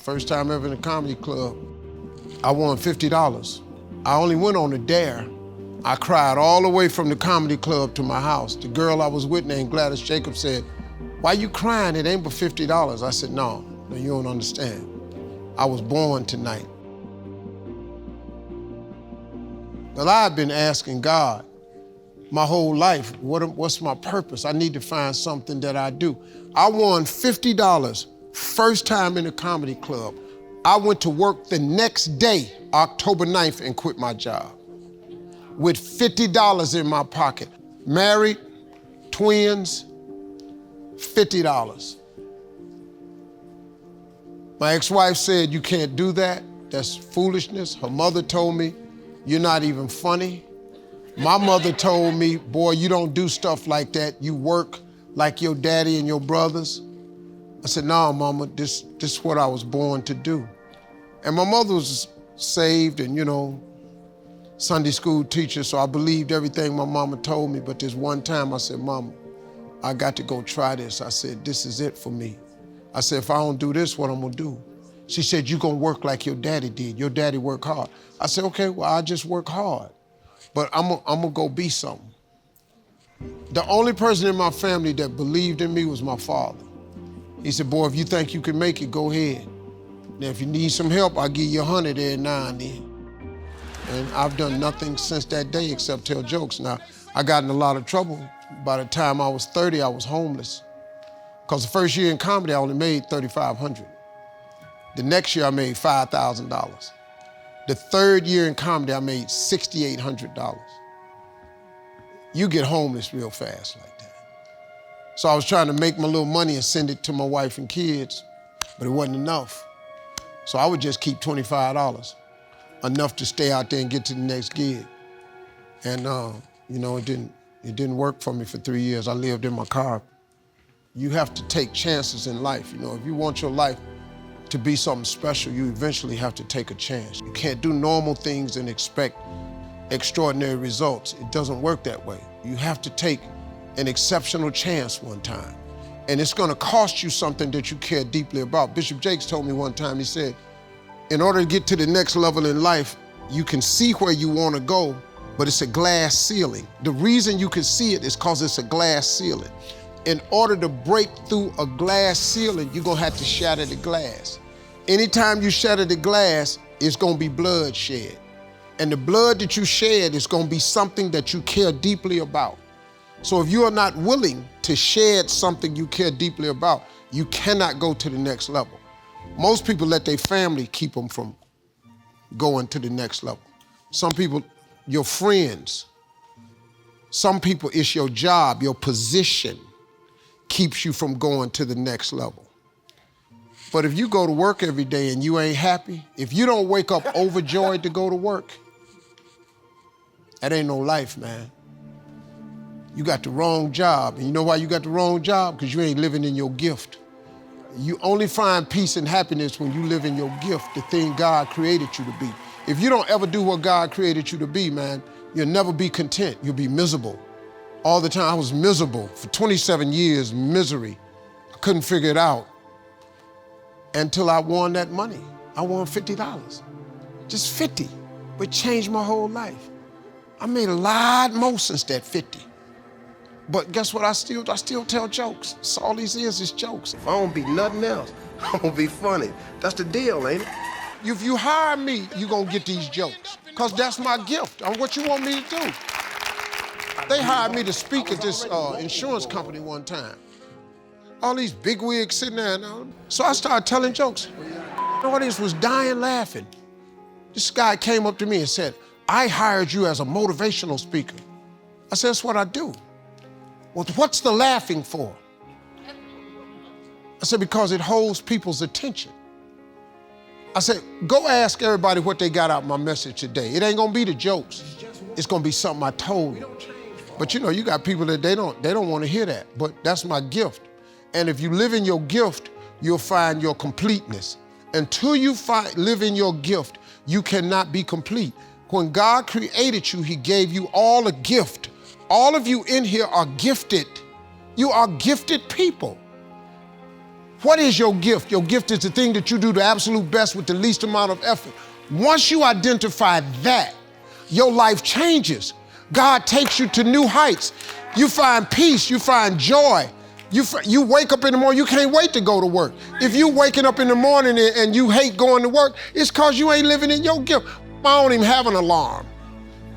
First time ever in a comedy club. I won $50. I only went on a dare. I cried all the way from the comedy club to my house. The girl I was with named Gladys Jacobs said, "Why you crying? It ain't but $50. I said, no, you don't understand. I was born tonight. Well, I've been asking God my whole life, what's my purpose? I need to find something that I do. I won $50 first time in a comedy club. I went to work the next day, October 9th, and quit my job with $50 in my pocket. Married, twins, $50. My ex-wife said, "You can't do that. That's foolishness." Her mother told me, "You're not even funny." My mother told me, "Boy, you don't do stuff like that. You work like your daddy and your brothers." I said, "No, Mama, this is what I was born to do." And my mother was saved and, Sunday school teacher, so I believed everything my mama told me. But this one time I said, "Mama, I got to go try this." I said, "This is it for me." I said, "If I don't do this, what I'm gonna do?" She said, "You're gonna work like your daddy did. Your daddy worked hard." I said, "Okay, well, I just work hard. But I'm gonna go be something." The only person in my family that believed in me was my father. He said, "Boy, if you think you can make it, go ahead. Now, if you need some help, I'll give you 100 every now and then." And I've done nothing since that day except tell jokes. Now, I got in a lot of trouble. By the time I was 30, I was homeless. Because the first year in comedy, I only made $3,500. The next year, I made $5,000. The third year in comedy, I made $6,800. You get homeless real fast like that. So I was trying to make my little money and send it to my wife and kids, but it wasn't enough. So I would just keep $25, enough to stay out there and get to the next gig. And it didn't work for me for 3 years. I lived in my car. You have to take chances in life. If you want your life to be something special, you eventually have to take a chance. You can't do normal things and expect extraordinary results. It doesn't work that way. You have to take an exceptional chance one time. And it's gonna cost you something that you care deeply about. Bishop Jakes told me one time, he said, in order to get to the next level in life, you can see where you wanna go, but it's a glass ceiling. The reason you can see it is because it's a glass ceiling. In order to break through a glass ceiling, you're gonna have to shatter the glass. Anytime you shatter the glass, it's gonna be blood shed. And the blood that you shed is gonna be something that you care deeply about. So if you are not willing to shed something you care deeply about, you cannot go to the next level. Most people let their family keep them from going to the next level. Some people, your friends. Some people, it's your job, your position keeps you from going to the next level. But if you go to work every day and you ain't happy, if you don't wake up overjoyed to go to work, that ain't no life, man. You got the wrong job. And you know why you got the wrong job? Because you ain't living in your gift. You only find peace and happiness when you live in your gift, the thing God created you to be. If you don't ever do what God created you to be, man, you'll never be content. You'll be miserable. All the time, I was miserable. For 27 years, misery. I couldn't figure it out until I won that money. I won $50. Just 50, but changed my whole life. I made a lot more since that 50. But guess what? I still tell jokes. So all these is jokes. If I don't be nothing else, I'm gonna be funny. That's the deal, ain't it? If you hire me, you're gonna get these jokes. Because that's my gift. What you want me to do? They hired me to speak at this insurance company one time. All these big wigs sitting there. So I started telling jokes. The audience was dying laughing. This guy came up to me and said, "I hired you as a motivational speaker." I said, "That's what I do." "Well, what's the laughing for?" I said, "Because it holds people's attention." I said, "Go ask everybody what they got out of my message today. It ain't gonna be the jokes. It's gonna be something I told them." But you got people that they don't want to hear that. But that's my gift. And if you live in your gift, you'll find your completeness. Until you live in your gift, you cannot be complete. When God created you, He gave you all a gift. All of you in here are gifted. You are gifted people. What is your gift? Your gift is the thing that you do the absolute best with the least amount of effort. Once you identify that, your life changes. God takes you to new heights. You find peace, you find joy. You wake up in the morning, you can't wait to go to work. If you waking up in the morning and you hate going to work, it's cause you ain't living in your gift. I don't even have an alarm.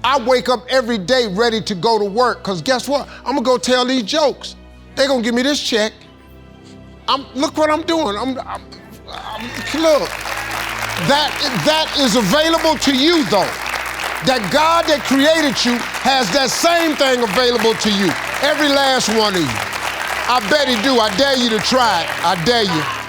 I wake up every day ready to go to work, cause guess what? I'm gonna go tell these jokes. They're gonna give me this check. Look what I'm doing. Look, that is available to you though. That God that created you has that same thing available to you. Every last one of you. I bet he do. I dare you to try it. I dare you.